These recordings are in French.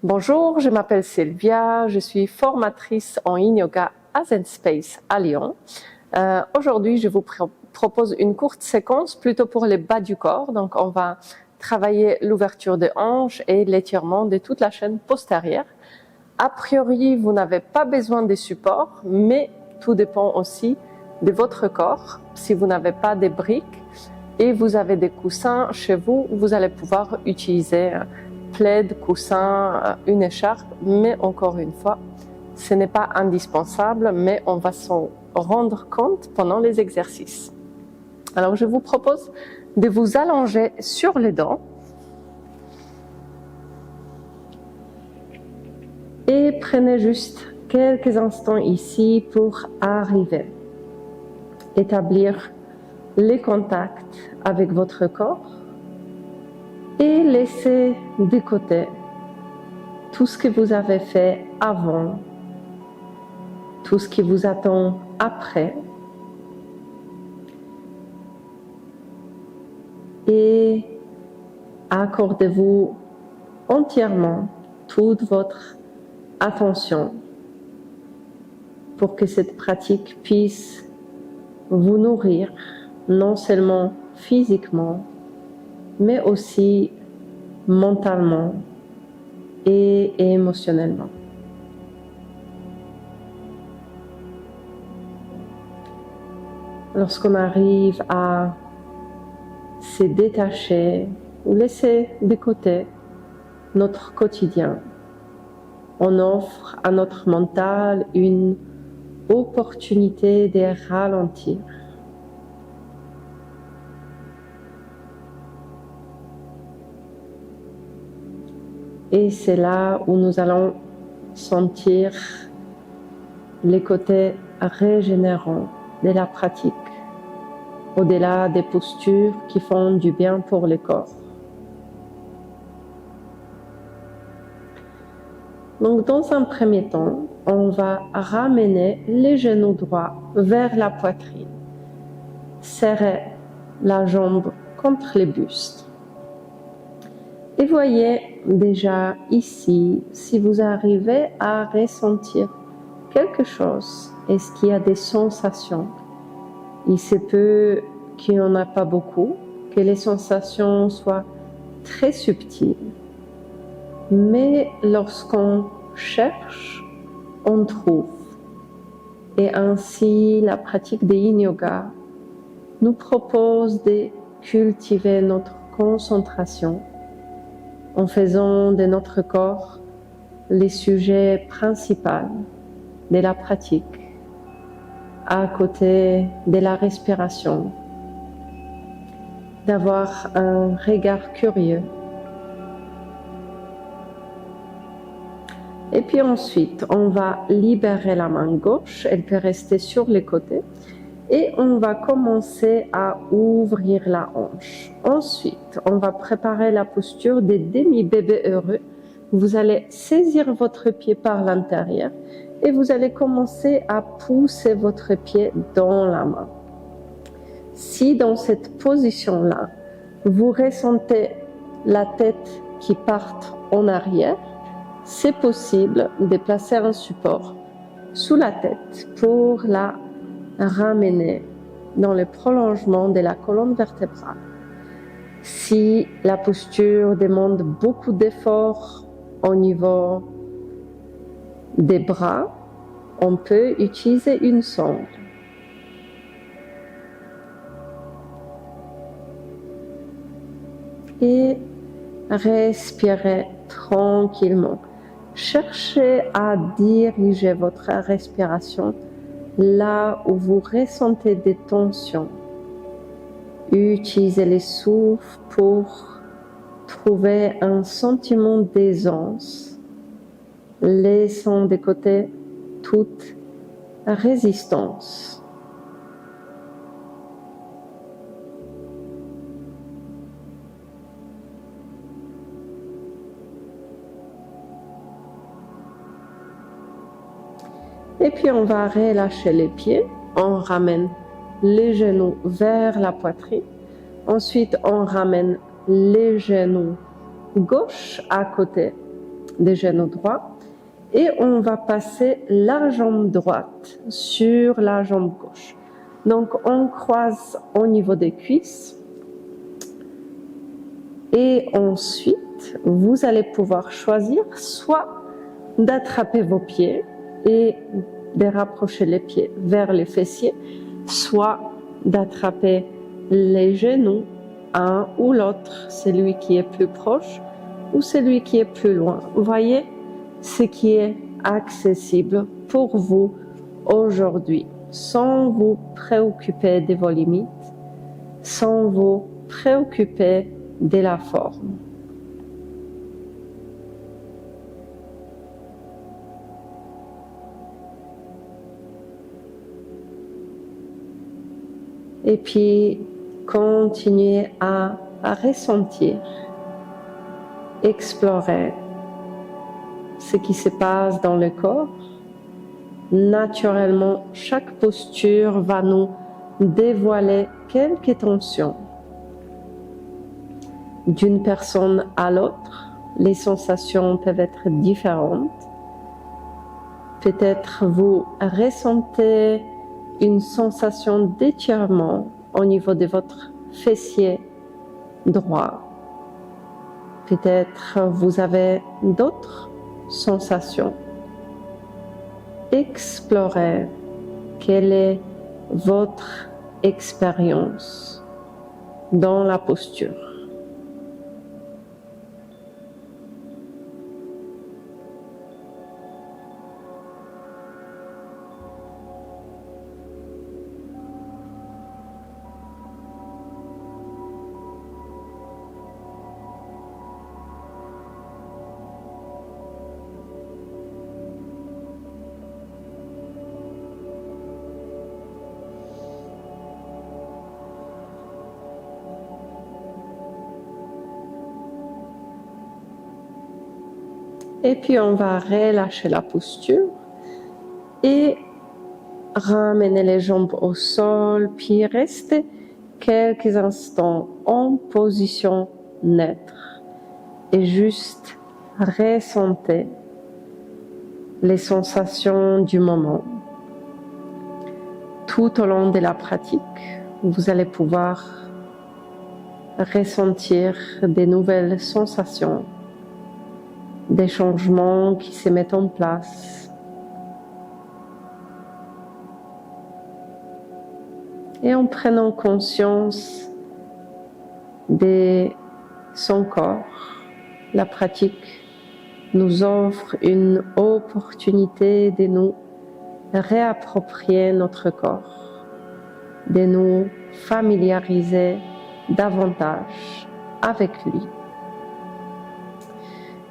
Bonjour, je m'appelle Sylvia, je suis formatrice en Yin Yoga à Zen Space à Lyon. Aujourd'hui, je vous propose une courte séquence plutôt pour les bas du corps. Donc, on va travailler l'ouverture des hanches et l'étirement de toute la chaîne postérieure. A priori, vous n'avez pas besoin de supports, mais tout dépend aussi de votre corps. Si vous n'avez pas de briques et vous avez des coussins chez vous, vous allez pouvoir utiliser plaid, coussin, une écharpe, mais encore une fois, ce n'est pas indispensable, mais on va s'en rendre compte pendant les exercices. Alors, je vous propose de vous allonger sur les dents et prenez juste quelques instants ici pour arriver, établir les contacts avec votre corps et laissez de côté tout ce que vous avez fait avant, tout ce qui vous attend après, et accordez-vous entièrement toute votre attention pour que cette pratique puisse vous nourrir, non seulement physiquement, mais aussi mentalement et émotionnellement. Lorsqu'on arrive à se détacher ou laisser de côté notre quotidien, on offre à notre mental une opportunité de ralentir. Et c'est là où nous allons sentir les côtés régénérants de la pratique, au-delà des postures qui font du bien pour le corps. Donc, dans un premier temps, on va ramener les genoux droits vers la poitrine. Serrez la jambe contre le buste. Et voyez déjà ici si vous arrivez à ressentir quelque chose. Est-ce qu'il y a des sensations? Il se peut qu'il n'y en a pas beaucoup, que les sensations soient très subtiles. Mais lorsqu'on cherche, on trouve. Et ainsi, la pratique de Yin Yoga nous propose de cultiver notre concentration en faisant de notre corps les sujets principaux de la pratique, à côté de la respiration, d'avoir un regard curieux. Et puis ensuite, on va libérer la main gauche, elle peut rester sur les côtés, et on va commencer à ouvrir la hanche. Ensuite, on va préparer la posture des demi-bébés heureux. Vous allez saisir votre pied par l'intérieur et vous allez commencer à pousser votre pied dans la main. Si dans cette position-là, vous ressentez la tête qui part en arrière, c'est possible de placer un support sous la tête pour la ramener dans le prolongement de la colonne vertébrale. Si la posture demande beaucoup d'efforts au niveau des bras, on peut utiliser une sangle. Et respirez tranquillement. Cherchez à diriger votre respiration là où vous ressentez des tensions. Utilisez les souffles pour trouver un sentiment d'aisance, laissant de côté toute résistance. Et puis on va relâcher les pieds, on ramène les genoux vers la poitrine. Ensuite, on ramène les genoux gauche à côté des genoux droits et on va passer la jambe droite sur la jambe gauche. Donc on croise au niveau des cuisses et ensuite vous allez pouvoir choisir soit d'attraper vos pieds et de rapprocher les pieds vers les fessiers, soit d'attraper les genoux, un ou l'autre, celui qui est plus proche ou celui qui est plus loin. Vous voyez ce qui est accessible pour vous aujourd'hui, sans vous préoccuper de vos limites, sans vous préoccuper de la forme. Et puis, continuez à ressentir, explorer ce qui se passe dans le corps. Naturellement, chaque posture va nous dévoiler quelques tensions. D'une personne à l'autre, les sensations peuvent être différentes. Peut-être vous ressentez une sensation d'étirement au niveau de votre fessier droit. Peut-être vous avez d'autres sensations. Explorez quelle est votre expérience dans la posture. Et puis on va relâcher la posture et ramener les jambes au sol, puis rester quelques instants en position neutre et juste ressentez les sensations du moment. Tout au long de la pratique, vous allez pouvoir ressentir des nouvelles sensations, des changements qui se mettent en place. Et en prenant conscience de son corps, la pratique nous offre une opportunité de nous réapproprier notre corps, de nous familiariser davantage avec lui.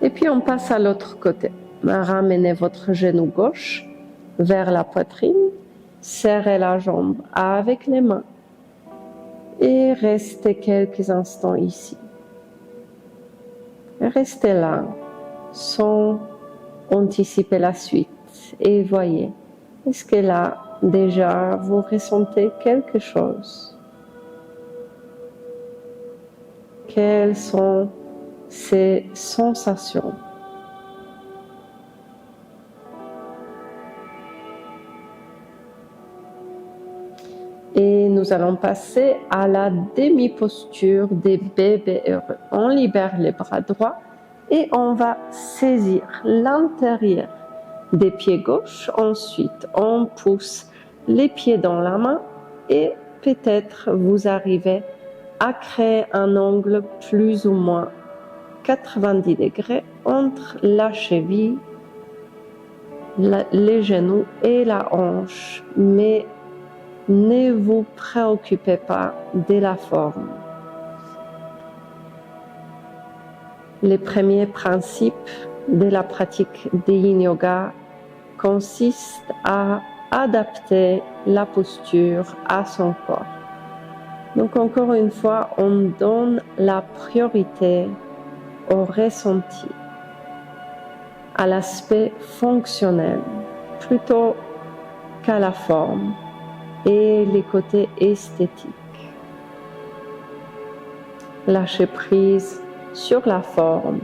Et puis on passe à l'autre côté. Ramenez votre genou gauche vers la poitrine, serrez la jambe avec les mains et restez quelques instants ici. Restez là sans anticiper la suite et voyez, est-ce que là déjà vous ressentez quelque chose? Quelles sont ces sensations? Et nous allons passer à la demi-posture des bébés heureux. On libère les bras droits et on va saisir l'intérieur des pieds gauches. Ensuite, on pousse les pieds dans la main et peut-être vous arrivez à créer un angle plus ou moins 90 degrés entre la cheville, les genoux et la hanche. Mais ne vous préoccupez pas de la forme. Le premier principe de la pratique de Yin Yoga consiste à adapter la posture à son corps. Donc encore une fois, on donne la priorité au ressenti, à l'aspect fonctionnel, plutôt qu'à la forme et les côtés esthétiques. Lâchez prise sur la forme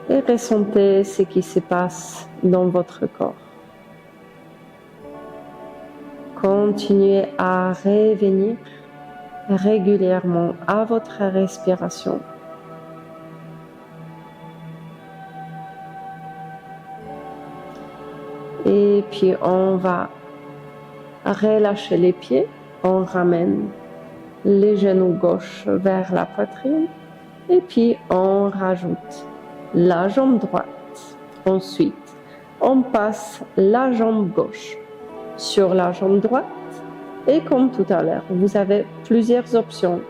et ressentez ce qui se passe dans votre corps. Continuez à revenir régulièrement à votre respiration. Et puis on va relâcher les pieds, on ramène les genoux gauche vers la poitrine et puis on rajoute la jambe droite. Ensuite, on passe la jambe gauche sur la jambe droite et comme tout à l'heure, vous avez plusieurs options.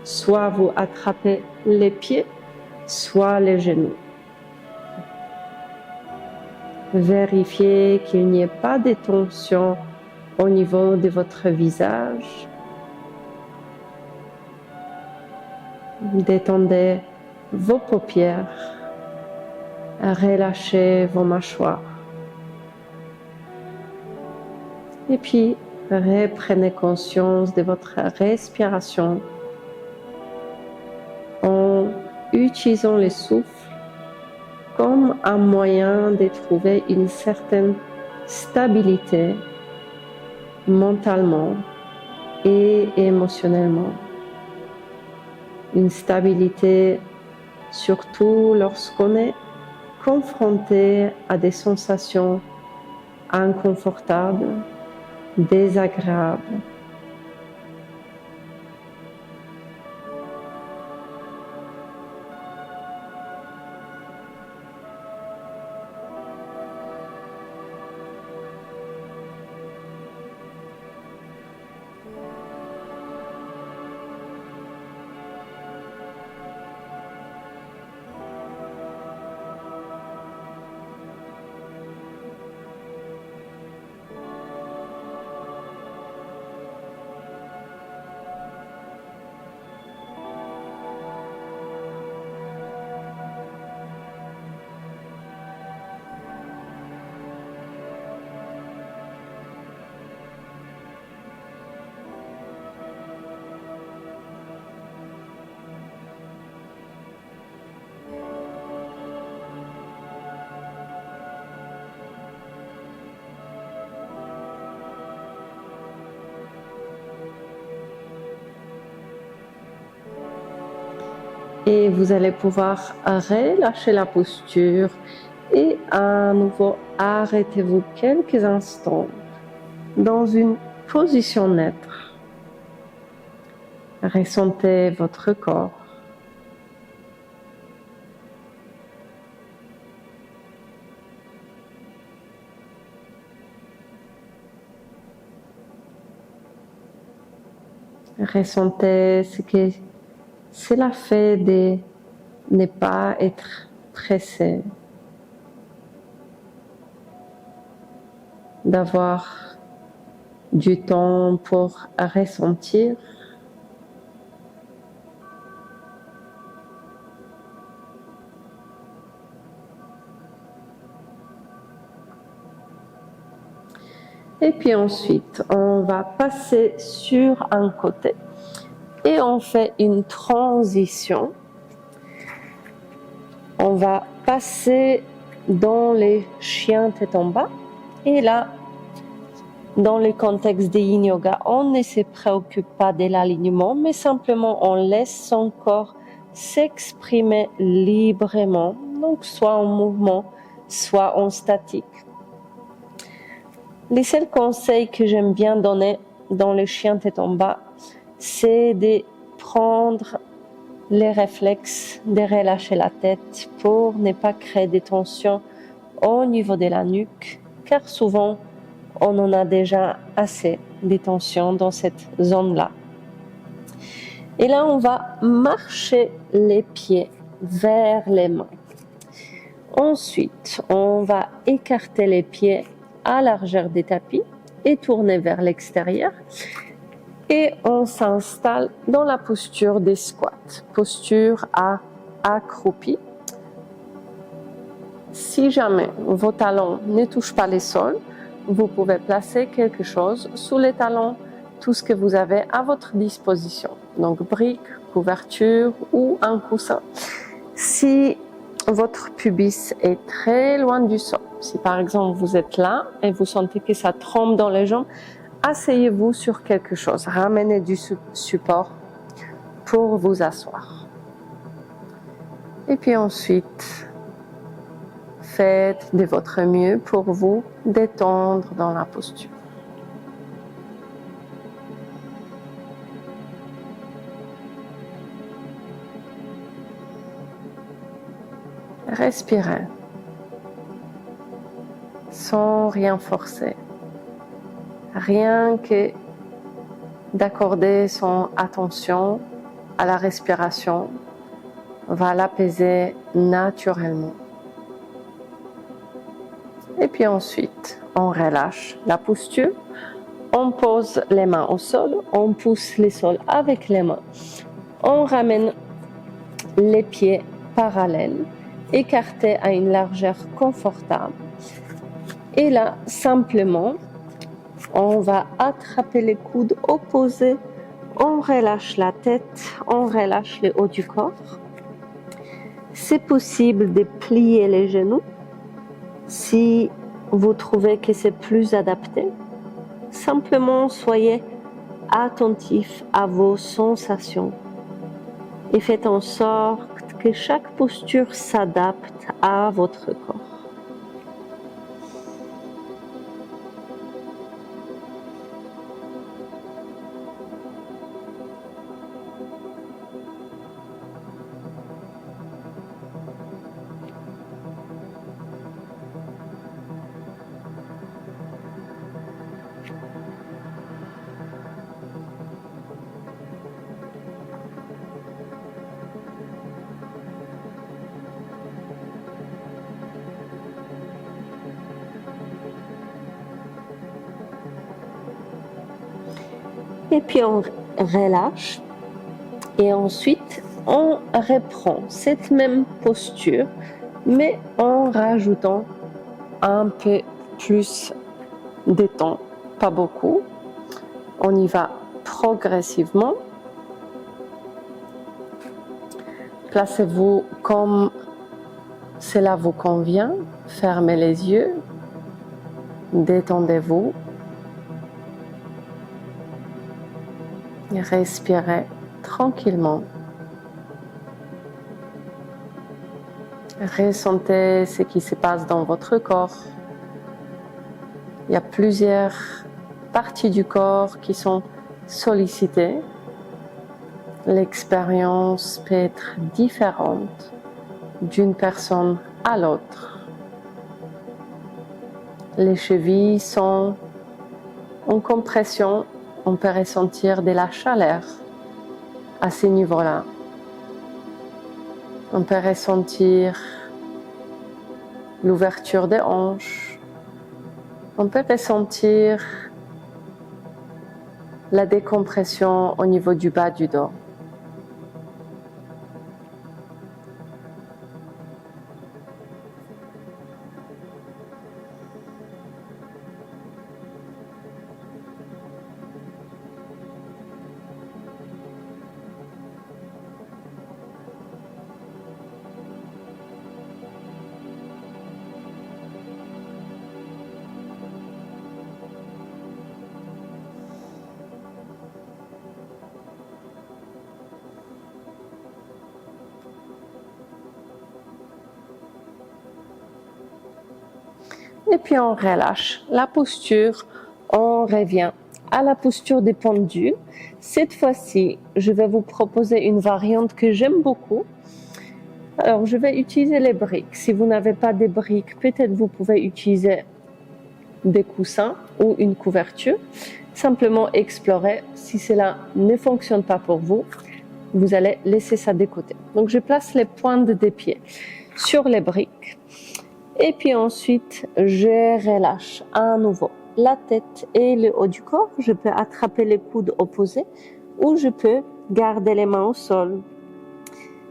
Soit vous attrapez les pieds, soit les genoux. Vérifiez qu'il n'y ait pas de tension au niveau de votre visage. Détendez vos paupières, relâchez vos mâchoires. Et puis, reprenez conscience de votre respiration en utilisant le souffle comme un moyen de trouver une certaine stabilité mentalement et émotionnellement. Une stabilité surtout lorsqu'on est confronté à des sensations inconfortables, désagréables. Et vous allez pouvoir relâcher la posture et à nouveau arrêtez-vous quelques instants dans une position neutre. Ressentez votre corps. Ressentez ce que cela fait de ne pas être pressé, d'avoir du temps pour ressentir. Et puis ensuite, on va passer sur un côté et on fait une transition. On va passer dans les chiens tête en bas. Et là, dans le contexte de Yin Yoga, on ne se préoccupe pas de l'alignement, mais simplement on laisse son corps s'exprimer librement, donc soit en mouvement, soit en statique. Les seuls conseils que j'aime bien donner dans le chien tête en bas, c'est de prendre les réflexes, de relâcher la tête pour ne pas créer de tension au niveau de la nuque, car souvent on en a déjà assez de tension dans cette zone-là. Et là, on va marcher les pieds vers les mains. Ensuite, on va écarter les pieds à largeur des tapis et tourner vers l'extérieur. Et on s'installe dans la posture des squats, posture accroupie. Si jamais vos talons ne touchent pas le sol, vous pouvez placer quelque chose sous les talons, tout ce que vous avez à votre disposition. Donc briques, couverture ou un coussin. Si votre pubis est très loin du sol. Si par exemple vous êtes là et vous sentez que ça tremble dans les jambes, asseyez-vous sur quelque chose, ramenez du support pour vous asseoir. Et puis ensuite, faites de votre mieux pour vous détendre dans la posture. Respirez sans rien forcer, rien que d'accorder son attention à la respiration va l'apaiser naturellement. Et puis ensuite, on relâche la posture, on pose les mains au sol, on pousse les sols avec les mains, on ramène les pieds parallèles, écartés à une largeur confortable. Et là, simplement, on va attraper les coudes opposés, on relâche la tête, on relâche le haut du corps. C'est possible de plier les genoux si vous trouvez que c'est plus adapté. Simplement, soyez attentif à vos sensations et faites en sorte que chaque posture s'adapte à votre corps. Et puis on relâche et ensuite on reprend cette même posture mais en rajoutant un peu plus de temps, pas beaucoup. On y va progressivement. Placez-vous comme cela vous convient, fermez les yeux, détendez-vous. Respirez tranquillement. Ressentez ce qui se passe dans votre corps. Il y a plusieurs parties du corps qui sont sollicitées. L'expérience peut être différente d'une personne à l'autre. Les chevilles sont en compression. On peut ressentir de la chaleur à ce niveau-là. On peut ressentir l'ouverture des hanches. On peut ressentir la décompression au niveau du bas du dos. Et puis on relâche la posture, on revient à la posture des pendus. Cette fois-ci, je vais vous proposer une variante que j'aime beaucoup. Alors, je vais utiliser les briques. Si vous n'avez pas de briques, peut-être vous pouvez utiliser des coussins ou une couverture. Simplement explorer. Si cela ne fonctionne pas pour vous, vous allez laisser ça de côté. Donc, je place les pointes des pieds sur les briques. Et puis ensuite, je relâche à nouveau la tête et le haut du corps. Je peux attraper les coudes opposés ou je peux garder les mains au sol.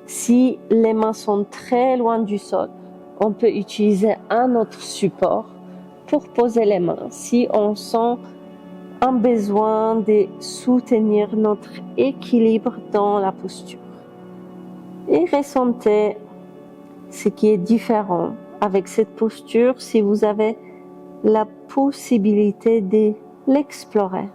Si les mains sont très loin du sol, on peut utiliser un autre support pour poser les mains. Si on sent un besoin de soutenir notre équilibre dans la posture. Et ressentez ce qui est différent avec cette posture si vous avez la possibilité de l'explorer.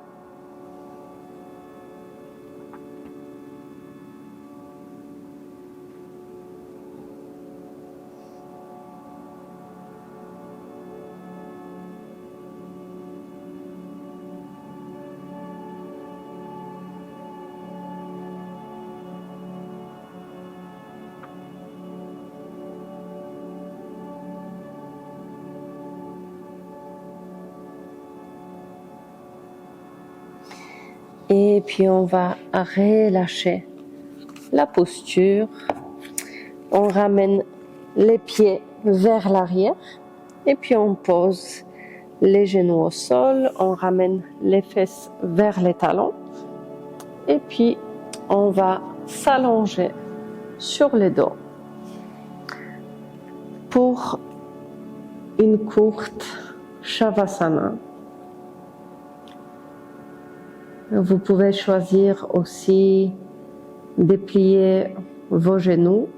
Et puis on va relâcher la posture. On ramène les pieds vers l'arrière et puis on pose les genoux au sol. On ramène les fesses vers les talons et puis on va s'allonger sur le dos pour une courte Shavasana. Vous pouvez choisir aussi de plier vos genoux.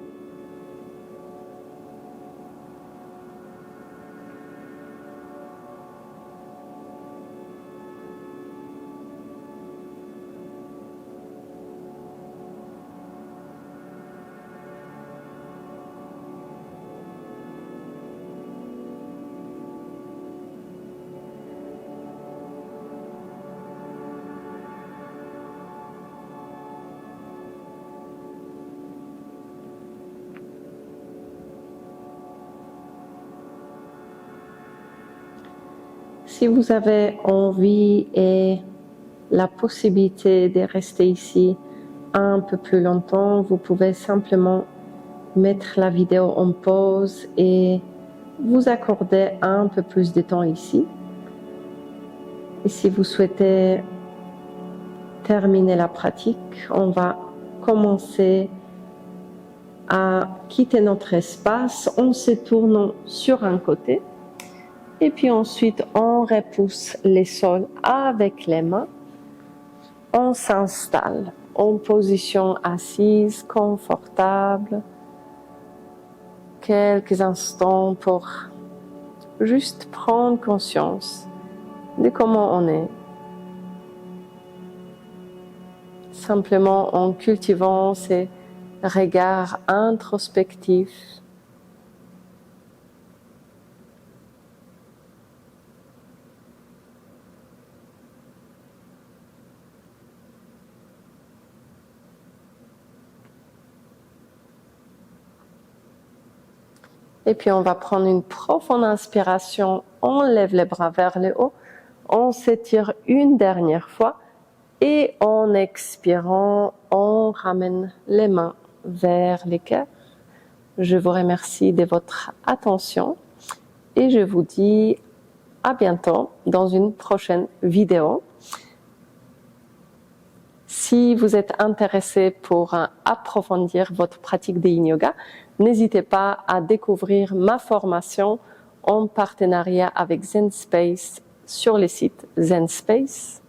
Si vous avez envie et la possibilité de rester ici un peu plus longtemps, vous pouvez simplement mettre la vidéo en pause et vous accorder un peu plus de temps ici. Et si vous souhaitez terminer la pratique, on va commencer à quitter notre espace en se tournant sur un côté. Et puis ensuite, on repousse les sols avec les mains. On s'installe en position assise, confortable. Quelques instants pour juste prendre conscience de comment on est. Simplement en cultivant ces regards introspectifs. Et puis on va prendre une profonde inspiration, on lève les bras vers le haut, on s'étire une dernière fois et en expirant, on ramène les mains vers les cœurs. Je vous remercie de votre attention et je vous dis à bientôt dans une prochaine vidéo. Si vous êtes intéressé pour approfondir votre pratique de Yin Yoga, n'hésitez pas à découvrir ma formation en partenariat avec ZenSpace sur le site ZenSpace.